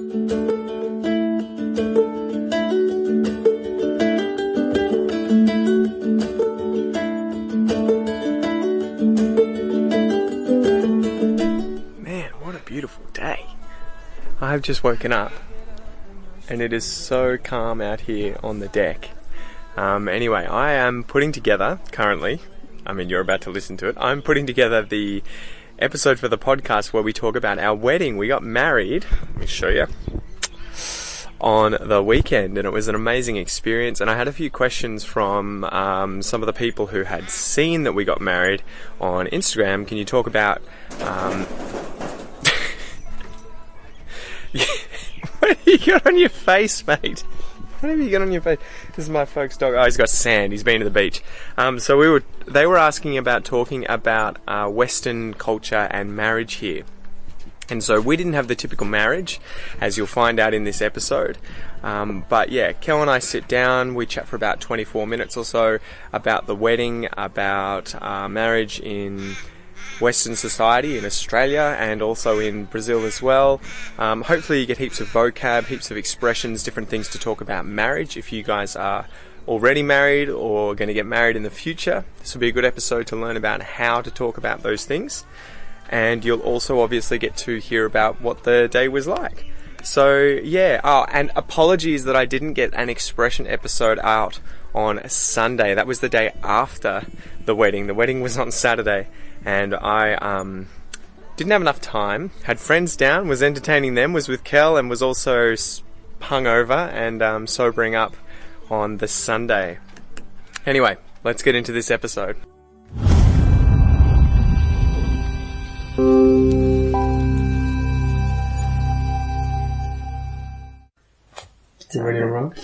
Man, what a beautiful day. I've just woken up and it is so calm out here on the deck. Anyway, I am putting together currently, you're about to listen to it, I'm putting together the episode for the podcast where we talk about our wedding. We got married, let me show you, on the weekend, and it was an amazing experience. And I had a few questions from some of the people who had seen that we got married on Instagram. Can you talk about what have you got on your face, mate? What have you got on your face? This is my folks' dog. Oh, he's got sand. He's been to the beach. So they were asking about talking about Western culture and marriage here. And so we didn't have the typical marriage, as you'll find out in this episode. But yeah, Kel and I sit down, we chat for about 24 minutes or so about the wedding, about marriage in Western society in Australia and also in Brazil as well. Hopefully you get heaps of vocab, heaps of expressions, different things to talk about marriage. If you guys are already married or going to get married in the future, this will be a good episode to learn about how to talk about those things. And you'll also obviously get to hear about what the day was like. So yeah, and apologies that I didn't get an expression episode out on Sunday. That was the day after the wedding. The wedding was on Saturday. And I didn't have enough time, had friends down, was entertaining them, was with Kel, and was also hungover and sobering up on the Sunday. Anyway, let's get into this episode. You ready to rock?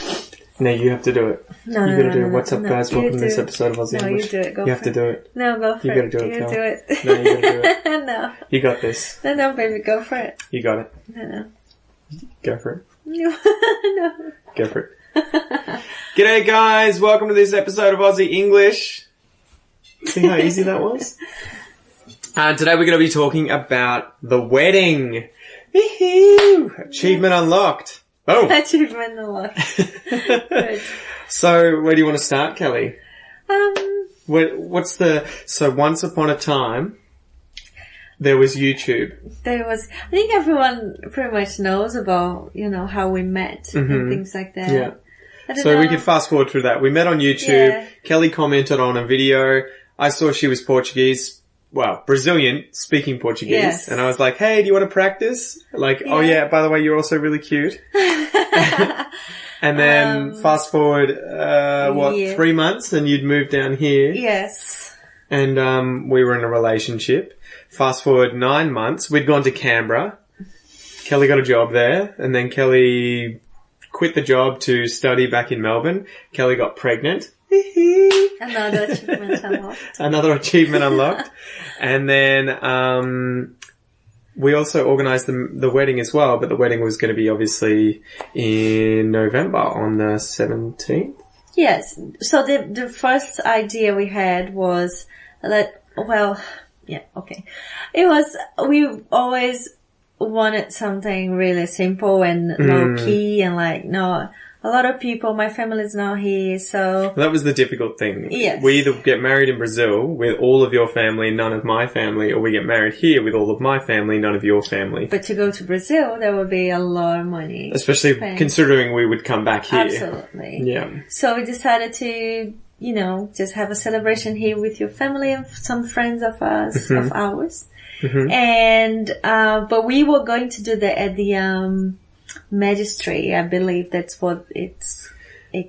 No, you have to do it. No, you gotta do it. What's up, no, guys? Welcome to this episode of Aussie English. You do it. You have to do it. No, go for it. You gotta do it, You Kel. do it. No, you gotta do it. No. You got this. No, baby, go for it. You got it. No. Go for it. No. No. Go for it. G'day, guys. Welcome to this episode of Aussie English. See how easy that was? Today we're going to be talking about the wedding. Achievement unlocked. Oh. Achievement unlocked. Good. So, where do you want to start, Kelly? So once upon a time, there was YouTube. I think everyone pretty much knows about, how we met and things like that. Yeah. So we could fast forward through that. We met on YouTube. Yeah. Kelly commented on a video. I saw she was Portuguese. Well, Brazilian, speaking Portuguese. Yes. And I was like, hey, do you want to practice? Oh yeah, by the way, you're also really cute. And then fast forward, 3 months and you'd moved down here. Yes. And we were in a relationship. Fast forward 9 months, we'd gone to Canberra. Kelly got a job there. And then Kelly quit the job to study back in Melbourne. Kelly got pregnant. Another achievement unlocked. Another achievement unlocked. And then we also organised the wedding as well, but the wedding was going to be obviously in November on the 17th. Yes. So the first idea we had was that, it was, we always wanted something really simple and low key and a lot of people, my family's not here, so... That was the difficult thing. Yes. We either get married in Brazil with all of your family, none of my family, or we get married here with all of my family, none of your family. But to go to Brazil, there would be a lot of money. Especially considering we would come back here. Absolutely. Yeah. So we decided to, just have a celebration here with your family and some friends of us, of ours. Mm-hmm. And, but we were going to do that at the, Magistry, I believe that's what it's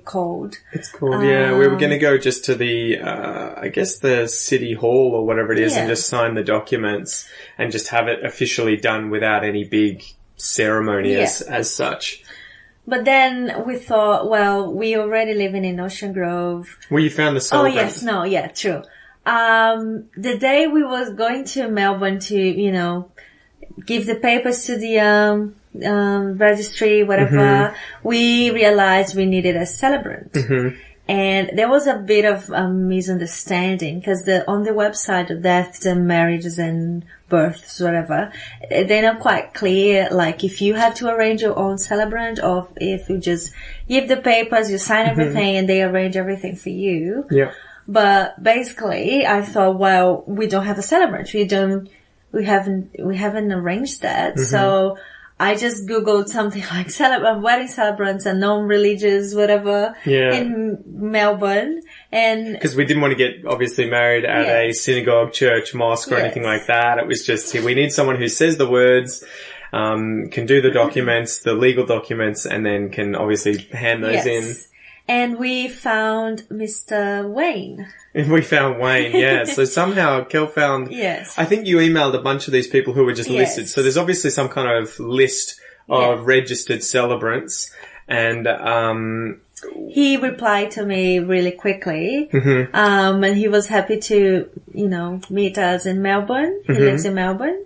called. It's called, yeah. We were going to go just to the, I guess the city hall or whatever it is and just sign the documents and just have it officially done without any big ceremony as such. But then we thought, well, we already living in Ocean Grove. Well, you found the celebrant. Oh, yes, true. The day we was going to Melbourne to, give the papers to the, registry, whatever, we realized we needed a celebrant. And there was a bit of a misunderstanding because on the website of deaths and marriages and births, whatever, they're not quite clear, like if you have to arrange your own celebrant or if you just give the papers, you sign everything and they arrange everything for you. Yeah. But basically I thought, well, we don't have a celebrant. We haven't arranged that. So I just Googled something like wedding celebrants and non-religious, whatever, in Melbourne. And because we didn't want to get obviously married at a synagogue, church, mosque or anything like that. It was just, we need someone who says the words, can do the documents, the legal documents, and then can obviously hand those in. And we found Mr. Wayne. We found Wayne, yeah. So somehow Kel found... Yes. I think you emailed a bunch of these people who were just listed. So there's obviously some kind of list of registered celebrants. And he replied to me really quickly. And he was happy to, meet us in Melbourne. He lives in Melbourne.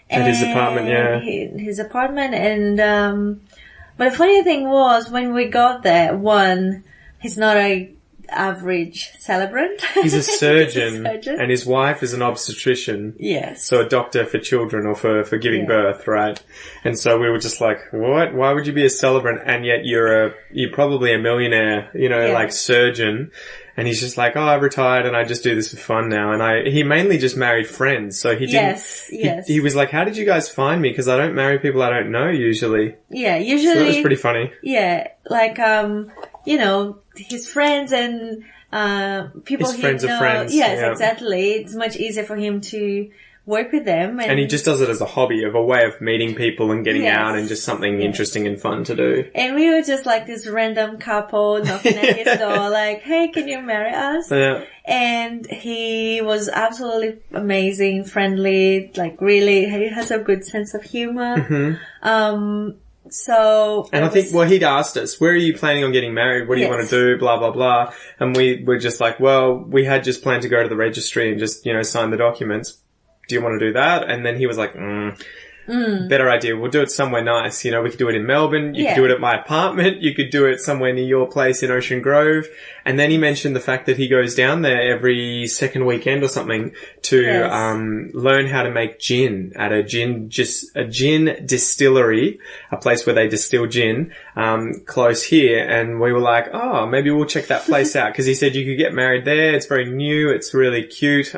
At his apartment, His apartment. And but the funny thing was, when we got there, he's not a average celebrant. He's a surgeon, and his wife is an obstetrician. Yes. So a doctor for children or for giving birth, right? And so we were just like, what? Why would you be a celebrant and yet you're probably a millionaire, like surgeon? And he's just like, oh, I've retired and I just do this for fun now. And he mainly just married friends. So he didn't, he was like, how did you guys find me? Cause I don't marry people I don't know usually. Yeah, usually. So that was pretty funny. Yeah. Like, his friends and, people his friends of friends. Yes, exactly. It's much easier for him to work with them. And he just does it as a hobby, of a way of meeting people and getting out and just something interesting and fun to do. And we were just like this random couple knocking at his door like, hey, can you marry us? Yeah. And he was absolutely amazing, friendly, like really, he has a good sense of humor. So... And I think, he'd asked us, where are you planning on getting married? What do you want to do? Blah, blah, blah. And we were just like, well, we had just planned to go to the registry and just, sign the documents. Do you want to do that? And then he was like, better idea. We'll do it somewhere nice. We could do it in Melbourne. You could do it at my apartment. You could do it somewhere near your place in Ocean Grove. And then he mentioned the fact that he goes down there every second weekend or something to, learn how to make gin at a gin distillery, a place where they distill gin, close here. And we were like, oh, maybe we'll check that place out. Cause he said you could get married there. It's very new. It's really cute.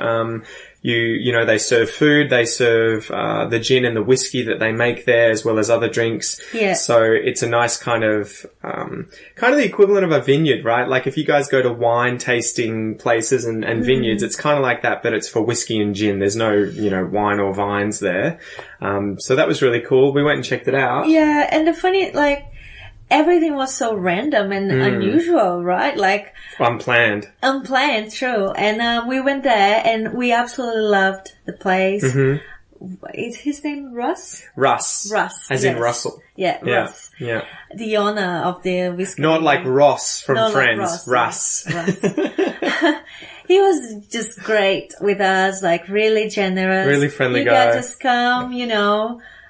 They serve food, they serve, the gin and the whiskey that they make there as well as other drinks. Yeah. So it's a nice kind of the equivalent of a vineyard, right? Like if you guys go to wine tasting places and vineyards, it's kind of like that, but it's for whiskey and gin. There's no, wine or vines there. So that was really cool. We went and checked it out. Yeah. And the funny, everything was so random and unusual, right? Like unplanned, true. And we went there and we absolutely loved the place. Is his name Russ? Russ. As in Russell. Yeah, Russ. Yeah. The owner of the whiskey. Not like Ross from Friends. Like Russ. He was just great with us, like really generous. Really friendly guy. You guys just come,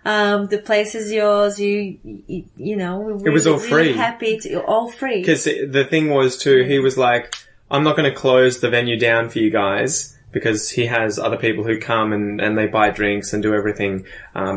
the place is yours. It was all free. Happy to all free. Because the thing was too, he was like, I'm not going to close the venue down for you guys because he has other people who come and they buy drinks and do everything,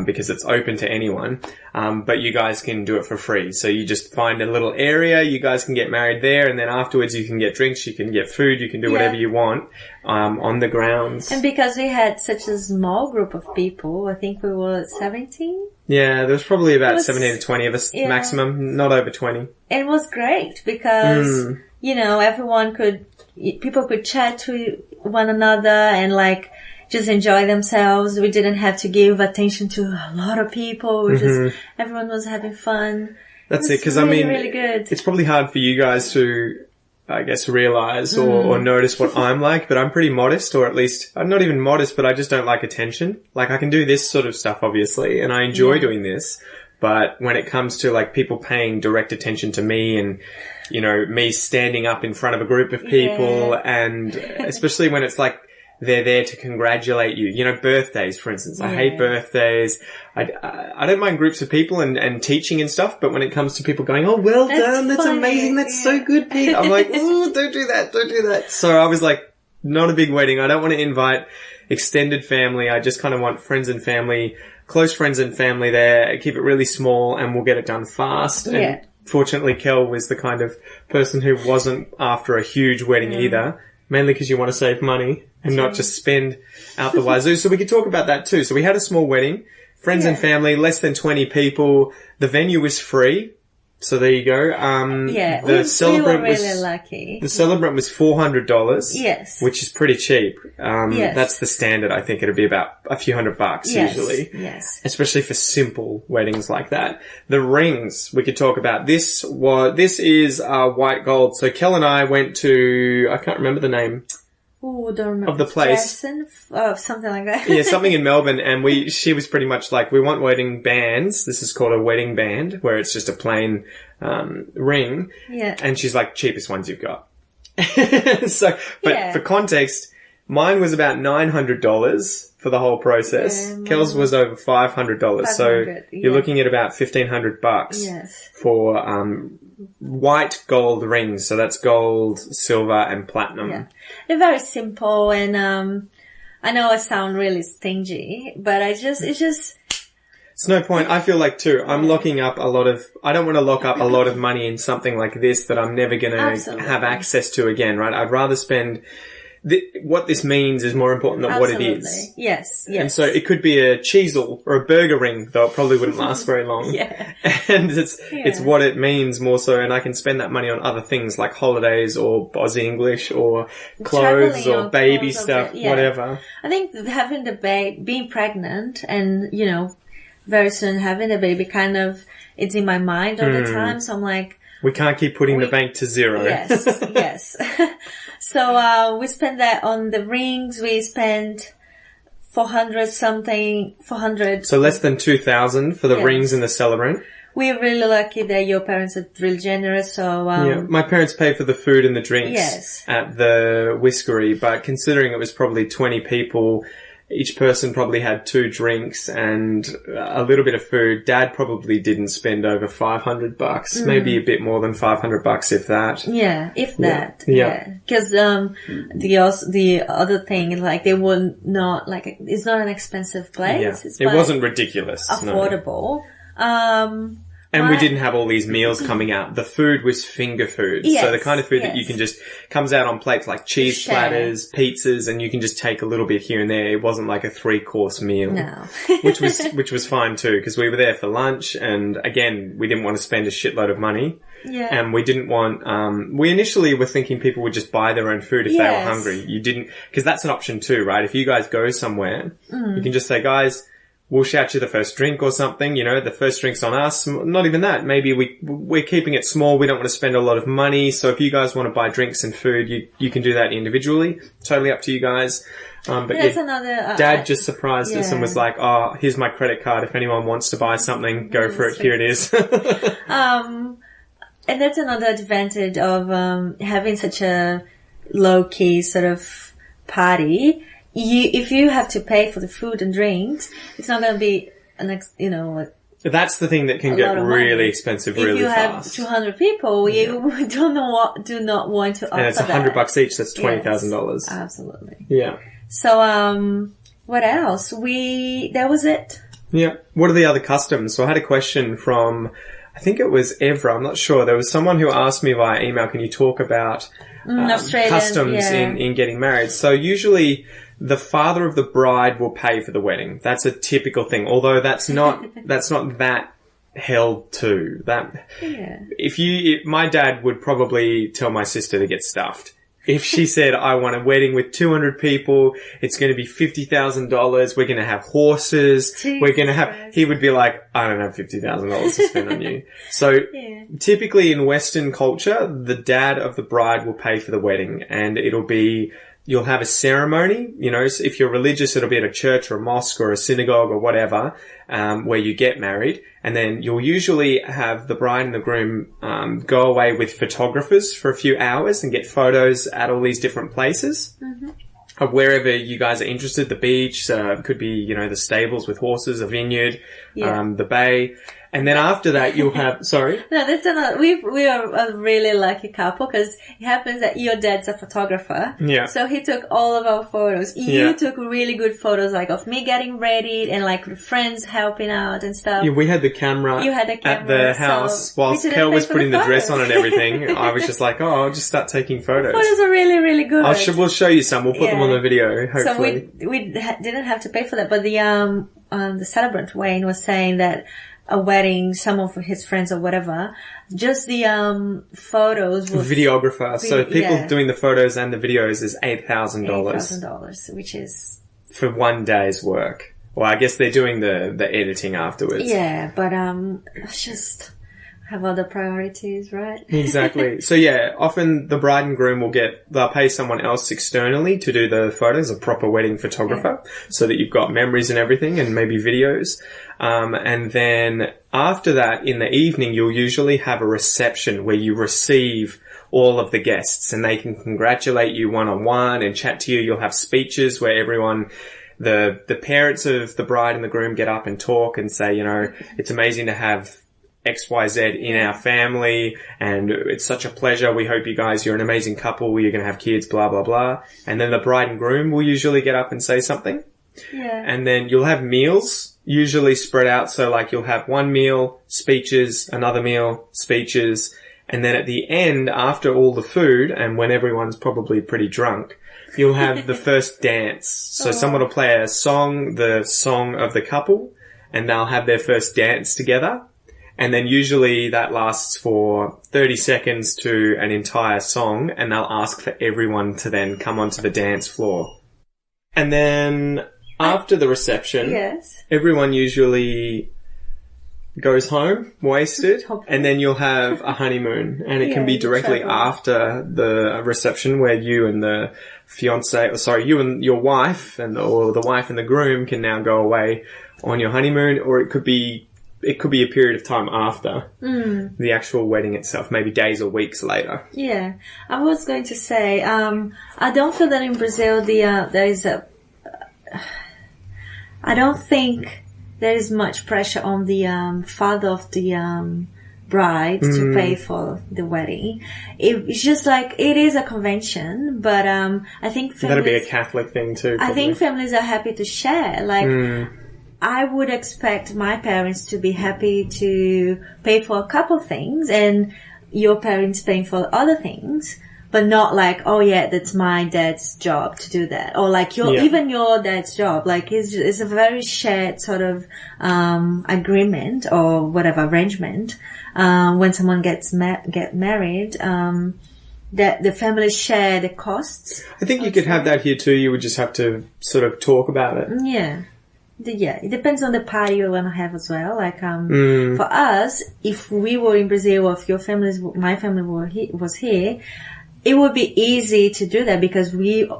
because it's open to anyone. But you guys can do it for free. So you just find a little area, you guys can get married there, and then afterwards you can get drinks, you can get food, you can do whatever you want, on the grounds. And because we had such a small group of people, I think we were 17. Yeah, there was probably about 17 to 20 of us maximum, not over 20. It was great because, people could chat to one another and just enjoy themselves. We didn't have to give attention to a lot of people. Everyone was having fun. That's it. Cause really good. It's probably hard for you guys to, I guess, realize or notice what I'm like, but I'm pretty modest, or at least I'm not even modest, but I just don't like attention. Like I can do this sort of stuff, obviously, and I enjoy doing this. But when it comes to people paying direct attention to me and, me standing up in front of a group of people and especially when it's they're there to congratulate you. You know, birthdays, for instance. I hate birthdays. I don't mind groups of people and teaching and stuff, but when it comes to people going, oh, well done, that's amazing, that's so good, Pete. I'm like, oh, don't do that. So I was like, not a big wedding. I don't want to invite extended family. I just kind of want friends and family, close friends and family there. Keep it really small and we'll get it done fast. Yeah. And fortunately, Kel was the kind of person who wasn't after a huge wedding either, mainly because you want to save money and not just spend out the wazoo. So we could talk about that too. So we had a small wedding, friends and family, less than 20 people. The venue was free. So there you go. We were really lucky. The celebrant was $400. Yes. Which is pretty cheap. Yes. That's the standard. I think it'd be about a few $100 usually. Yes. Especially for simple weddings like that. The rings we could talk about. This is white gold. So Kel and I went to, I can't remember the name. Oh, don't remember. Of the place. Something like that. Yeah, something in Melbourne. And she was pretty much like, we want wedding bands. This is called a wedding band, where it's just a plain, ring. Yeah. And she's like, cheapest ones you've got. For context, mine was about $900 for the whole process. Yeah, Kel's was over $500. So you're looking at about $1,500 yes. for, white gold rings. So that's gold, silver and platinum. Yeah. They're very simple and, I know I sound really stingy, but it's just, it's no point. I feel like too, I'm locking up I don't want to lock up a lot of money in something like this that I'm never going to have access to again, right? I'd rather spend, what this means is more important than what it is. Yes. And so it could be a cheesel or a burger ring, though it probably wouldn't last very long. Yeah. And it's what it means more so, and I can spend that money on other things like holidays or Aussie English or clothes or baby stuff, whatever. I think having the being pregnant and, you know, very soon having a baby kind of, it's in my mind all the time, so I'm like, we can't keep putting the bank to zero. Yes. So, we spent that on the rings. We spent 400. So less than 2,000 for the rings and the celebrant. We're really lucky that your parents are really generous. So, my parents pay for the food and the drinks at the whiskery, but considering it was probably 20 people, each person probably had 2 drinks and a little bit of food. Dad probably didn't spend over $500, maybe a bit more than $500 if that. Yeah, if that. Yeah. Cause, the other thing, like, they were not, like, it's not an expensive place. It wasn't ridiculous. Affordable. No. And we didn't have all these meals coming out. The food was finger food. Yes, so the kind of food that you can just, comes out on plates like cheese platters, pizzas, and you can just take a little bit here and there. It wasn't like a 3-course meal. No. which was fine too, because we were there for lunch and again, we didn't want to spend a shitload of money. Yeah. And we didn't want, we initially were thinking people would just buy their own food if they were hungry. You didn't, because that's an option too, right? If you guys go somewhere, you can just say, guys, we'll shout you the first drink or something, you know, the first drink's on us. Not even that. Maybe we're keeping it small. We don't want to spend a lot of money. So if you guys want to buy drinks and food, you can do that individually. Totally up to you guys. But Dad just surprised us and was like, oh, here's my credit card. If anyone wants to buy something, go for it. Here it is. And that's another advantage of, having such a low key sort of party. If you have to pay for the food and drinks, it's not going to be that's the thing that can get really expensive really fast. If you have 200 people, you do not want to offer and it's $100 each, that's $20,000. Yes, absolutely. Yeah. So, what else? That was it. Yeah. What are the other customs? So I had a question from, I think it was Evra, I'm not sure. There was someone who asked me via email, can you talk about customs in getting married? So usually the father of the bride will pay for the wedding. That's a typical thing. Although that's not that held to. My dad would probably tell my sister to get stuffed. If she said, I want a wedding with 200 people, it's going to be $50,000, we're going to have horses, he would be like, I don't have $50,000 to spend on you. So typically in Western culture, the dad of the bride will pay for the wedding and you'll have a ceremony, you know, so if you're religious, it'll be at a church or a mosque or a synagogue or whatever, where you get married. And then you'll usually have the bride and the groom, go away with photographers for a few hours and get photos at all these different places. Mm-hmm. wherever you guys are interested, the beach, could be, you know, the stables with horses, a vineyard, the bay. And then after that, you'll have, sorry? No, that's another, we are a really lucky couple because it happens that your dad's a photographer. Yeah. So he took all of our photos. You took really good photos, like of me getting ready and like friends helping out and stuff. Yeah, we had the camera. You had the camera at the house whilst Kel was putting the dress on and everything. I was just like, oh, I'll just start taking photos. The photos are really, really good. We'll show you some. We'll put them on the video, hopefully. So we didn't have to pay for that, but the celebrant Wayne was saying that a wedding, some of his friends or whatever, just the photos were videographer. So people doing the photos and the videos is $8,000. $8,000, which is for one day's work. Well, I guess they're doing the editing afterwards. Yeah, but it's just have other priorities, right? Exactly. So yeah, often the bride and groom they'll pay someone else externally to do the photos, a proper wedding photographer, so that you've got memories and everything and maybe videos. And then after that, in the evening, you'll usually have a reception where you receive all of the guests and they can congratulate you one-on-one and chat to you. You'll have speeches where everyone, the parents of the bride and the groom get up and talk and say, you know, it's amazing to have XYZ in our family and it's such a pleasure. We hope you're an amazing couple. You're going to have kids, blah, blah, blah. And then the bride and groom will usually get up and say something. Yeah. And then you'll have meals usually spread out. So like you'll have one meal, speeches, another meal, speeches. And then at the end, after all the food and when everyone's probably pretty drunk, you'll have the first dance. So someone will play a song, the song of the couple, and they'll have their first dance together. And then usually that lasts for 30 seconds to an entire song, and they'll ask for everyone to then come onto the dance floor. And then after the reception, everyone usually goes home, wasted, and then you'll have a honeymoon. And it can be directly after the reception where you and the you and your wife or the wife and the groom can now go away on your honeymoon, or it could be a period of time after the actual wedding itself, maybe days or weeks later. Yeah. I was going to say, I don't feel that in Brazil I don't think there is much pressure on the father of the bride to pay for the wedding. It's just like, it is a convention, but I think families... That'll be a Catholic thing too, probably. I think families are happy to share. Like... I would expect my parents to be happy to pay for a couple things and your parents paying for other things, but not like, oh yeah, that's my dad's job to do that. Or like even your dad's job. Like it's a very shared sort of, agreement or whatever arrangement, when someone get married, that the families share the costs. I think you could have that here too. You would just have to sort of talk about it. Yeah. Yeah, it depends on the party you want to have as well. Like, for us, if we were in Brazil or if my family was here, it would be easy to do that because we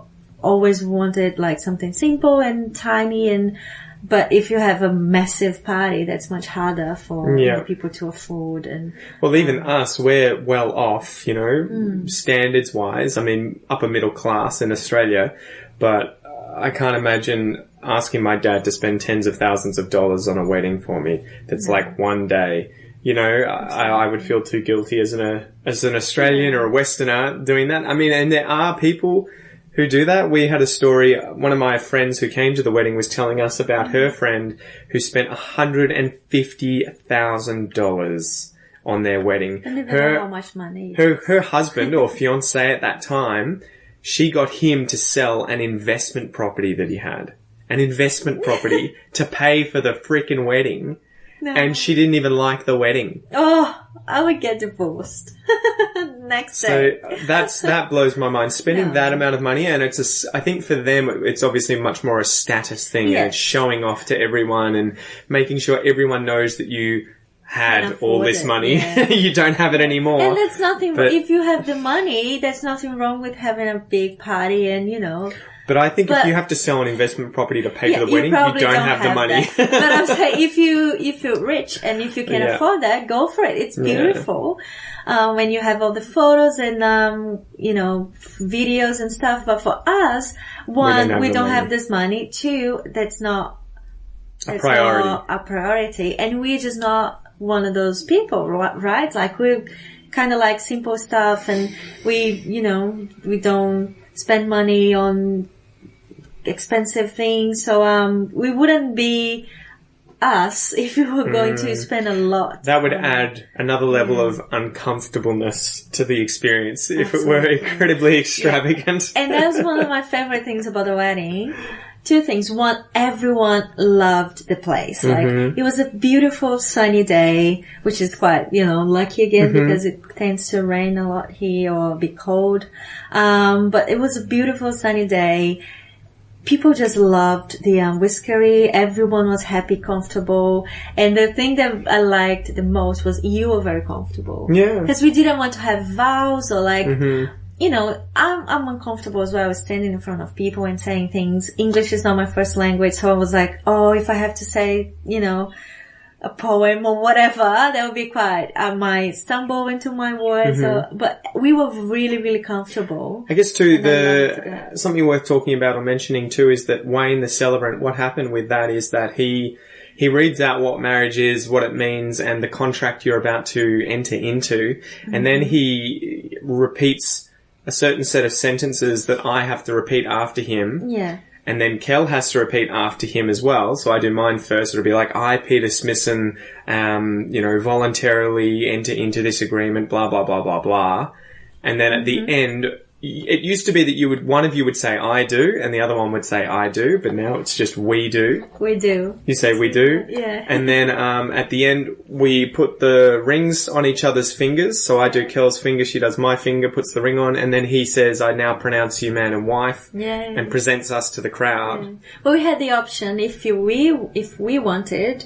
always wanted like something simple and tiny but if you have a massive party, that's much harder for people to afford. And well, even us, we're well off, you know, standards wise. I mean, upper middle class in Australia, but I can't imagine asking my dad to spend tens of thousands of dollars on a wedding for me. That's like one day. You know, I would feel too guilty as an Australian or a Westerner doing that. I mean, and there are people who do that. We had a story. One of my friends who came to the wedding was telling us about her friend who spent $150,000 on their wedding. I don't even know how much money. Her husband or fiance at that time, she got him to sell an investment property that he had. An investment property to pay for the freaking wedding. No. And she didn't even like the wedding. Oh, I would get divorced. Next day. So that blows my mind. Spending that amount of money, and I think for them, it's obviously much more a status thing. Yes. And it's showing off to everyone and making sure everyone knows that you had all this money. Yeah. You don't have it anymore. And that's nothing, if you have the money, there's nothing wrong with having a big party and, you know. But I think if you have to sell an investment property to pay for the wedding, you don't have the money. But I'm saying, if you're rich and if you can afford that, go for it. It's beautiful. When you have all the photos and, videos and stuff. But for us, one, we don't have this money. Two, that's not a priority. And we're just not one of those people, right? Like, we're kind of like simple stuff, and we don't spend money on expensive things. So, we wouldn't be us if we were going to spend a lot. That would add another level of uncomfortableness to the experience if it were incredibly extravagant. And that was one of my favorite things about the wedding. Two things. One, everyone loved the place. Like, it was a beautiful sunny day, which is quite, lucky again because it tends to rain a lot here or be cold. But it was a beautiful sunny day. People just loved the whiskery. Everyone was happy, comfortable. And the thing that I liked the most was you were very comfortable. Yeah. Because we didn't want to have vows or like, I'm uncomfortable as well. I was standing in front of people and saying things. English is not my first language. So I was like, if I have to say, a poem or whatever, that would be quite, I might stumble into my words. But we were really, really comfortable. I guess too, something worth talking about or mentioning too is that Wayne, the celebrant, what happened with that is that he reads out what marriage is, what it means, and the contract you're about to enter into. And then he repeats a certain set of sentences that I have to repeat after him. Yeah. And then Kel has to repeat after him as well. So I do mine first. It'll be like, I, Peter Smithson, voluntarily enter into this agreement, blah, blah, blah, blah, blah. And then at the end, it used to be that one of you would say, I do, and the other one would say, I do, but now it's just we do. We do. You say we do? Yeah. And then, at the end, we put the rings on each other's fingers. So I do Kel's finger, she does my finger, puts the ring on, and then he says, I now pronounce you man and wife, and presents us to the crowd. Yeah. Well, we had the option, if we wanted,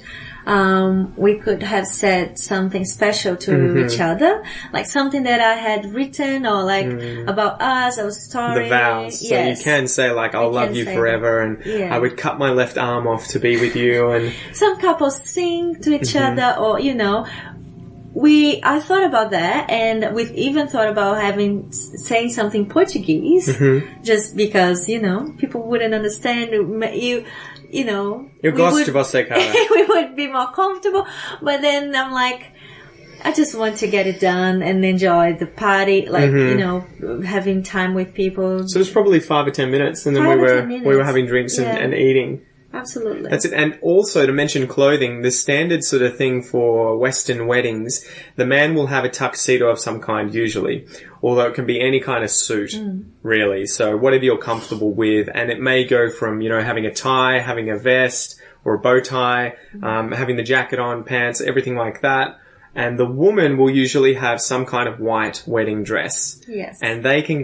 we could have said something special to each other, like something that I had written or like about us, our story. The vows. So you can say like, I'll love you forever, and I would cut my left arm off to be with you. And some couples sing to each other, or I thought about that, and we've even thought about saying something Portuguese, just because people wouldn't understand you. Eu gosto de você, cara. We would be more comfortable, but then I'm like, I just want to get it done and enjoy the party, like, having time with people. So it was probably 5 or 10 minutes, and then we were having drinks and eating. Absolutely. That's it. And also to mention clothing, the standard sort of thing for Western weddings, the man will have a tuxedo of some kind usually, although it can be any kind of suit, really. So whatever you're comfortable with, and it may go from, having a tie, having a vest or a bow tie, having the jacket on, pants, everything like that. And the woman will usually have some kind of white wedding dress. Yes. And they can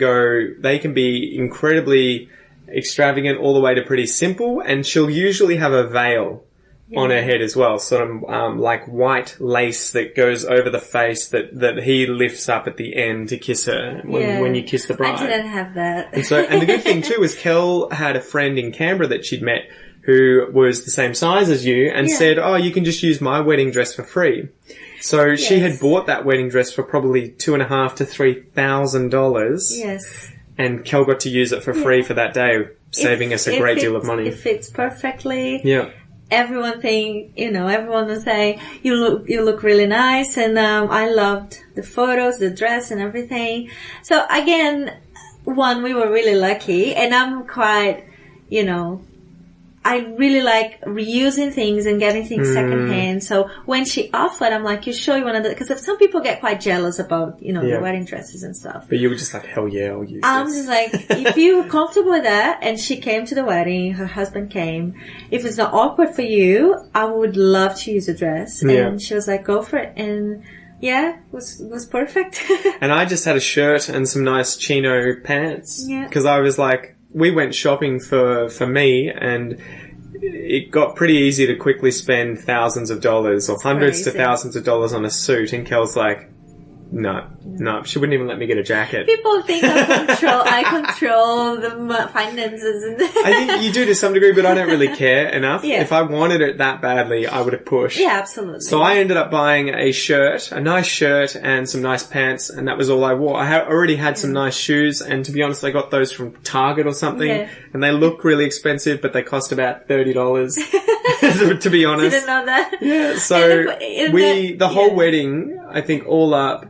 be incredibly extravagant all the way to pretty simple, and she'll usually have a veil on her head as well, sort of like white lace that goes over the face that he lifts up at the end to kiss her when you kiss the bride. I didn't have that. And the good thing too is Kel had a friend in Canberra that she'd met who was the same size as you and said, you can just use my wedding dress for free. So she had bought that wedding dress for probably $2,500 to $3,000. Yes. And Kel got to use it for free for that day, saving us a great deal of money. It fits perfectly. Yeah. Everyone will say, you look really nice, and I loved the photos, the dress and everything. So again, we were really lucky, and I'm quite, I really like reusing things and getting things secondhand. So when she offered, I'm like, you sure you want to do it? Because some people get quite jealous about, the wedding dresses and stuff. But you were just like, hell yeah, I'll use I'm this. just like, if you're comfortable with that, and she came to the wedding, her husband came, if it's not awkward for you, I would love to use a dress. And she was like, go for it. And it was perfect. And I just had a shirt and some nice chino pants. Yeah. Because I was like, we went shopping for me, and it got pretty easy to quickly spend thousands of dollars or hundreds to thousands of dollars on a suit. And Kel's like, No. She wouldn't even let me get a jacket. People think I control the finances. And I think you do to some degree, but I don't really care enough. Yeah. If I wanted it that badly, I would have pushed. Yeah, absolutely. So I ended up buying a nice shirt and some nice pants, and that was all I wore. I already had some nice shoes, and to be honest, I got those from Target or something, and they look really expensive, but they cost about $30, to be honest. Didn't know that. Yeah, so the whole wedding, I think all up,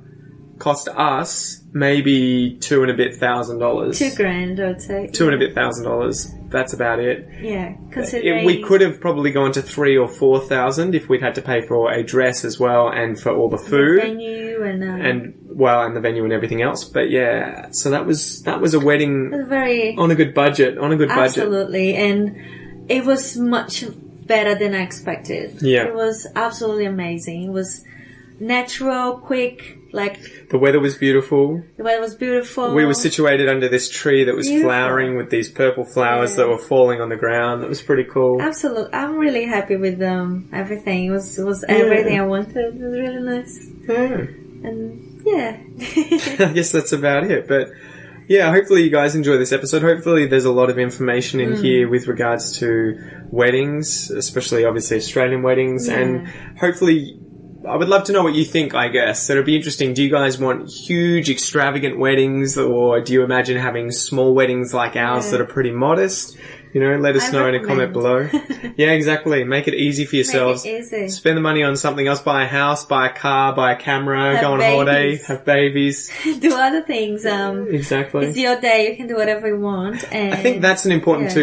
cost us maybe $2,000 and a bit. $2,000, I would say. $2,000 and a bit. That's about it. Yeah, considering we could have probably gone to $3,000 or $4,000 if we'd had to pay for a dress as well and for all the food, the venue and the venue and everything else. But yeah, so that was a wedding on a good budget. Absolutely, and it was much better than I expected. Yeah, it was absolutely amazing. It was natural, quick. Like the weather was beautiful. We were situated under this tree that was flowering with these purple flowers that were falling on the ground. That was pretty cool. Absolutely, I'm really happy with everything. It was everything I wanted. It was really nice. Yeah. And I guess that's about it. But yeah, hopefully you guys enjoy this episode. Hopefully there's a lot of information in here with regards to weddings, especially obviously Australian weddings, and hopefully. I would love to know what you think, I guess. So it'd be interesting. Do you guys want huge, extravagant weddings, or do you imagine having small weddings like ours that are pretty modest? Let us know in a comment below. Yeah, exactly. Make it easy for yourselves. Make it easy. Spend the money on something else. Buy a house, buy a car, buy a camera, go on holiday, have babies. Do other things. Exactly. It's your day. You can do whatever you want. And I think that's an important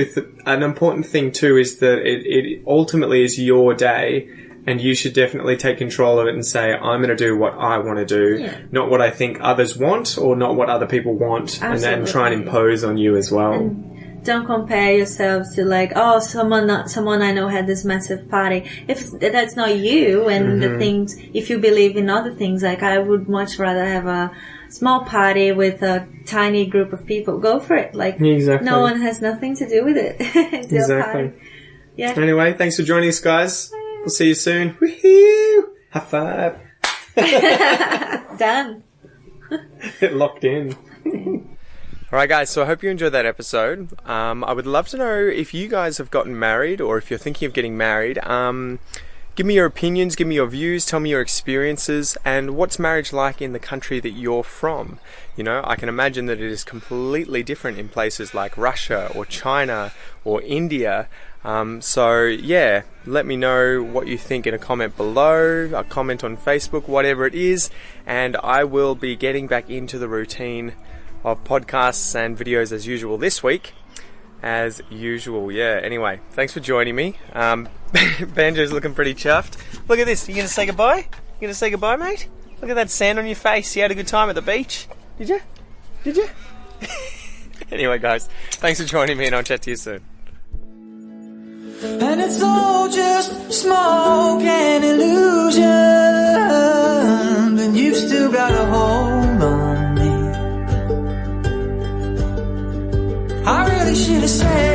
an important thing too is that it ultimately is your day. And you should definitely take control of it and say, I'm going to do what I want to do, not what I think others want or not what other people want, and then try and impose on you as well. And don't compare yourselves to someone I know had this massive party. If that's not you and the things, if you believe in other things, I would much rather have a small party with a tiny group of people. Go for it. Exactly. No one has nothing to do with it. It's your party. Yeah. Anyway, thanks for joining us, guys. We'll see you soon. Woohoo! High five. Done. Locked in. Alright guys, so I hope you enjoyed that episode. I would love to know if you guys have gotten married or if you're thinking of getting married. Give me your opinions, give me your views, tell me your experiences, and what's marriage like in the country that you're from. I can imagine that it is completely different in places like Russia or China or India. So yeah, let me know what you think in a comment below, a comment on Facebook, whatever it is, and I will be getting back into the routine of podcasts and videos as usual this week. As usual, yeah. Anyway, thanks for joining me. Banjo's looking pretty chuffed. Look at this. You gonna say goodbye? You gonna say goodbye, mate? Look at that sand on your face. You had a good time at the beach? Did you? Did you? Anyway, guys, thanks for joining me, and I'll chat to you soon. And it's all just smoke and illusion, and you've still got a hold on me. I really should have said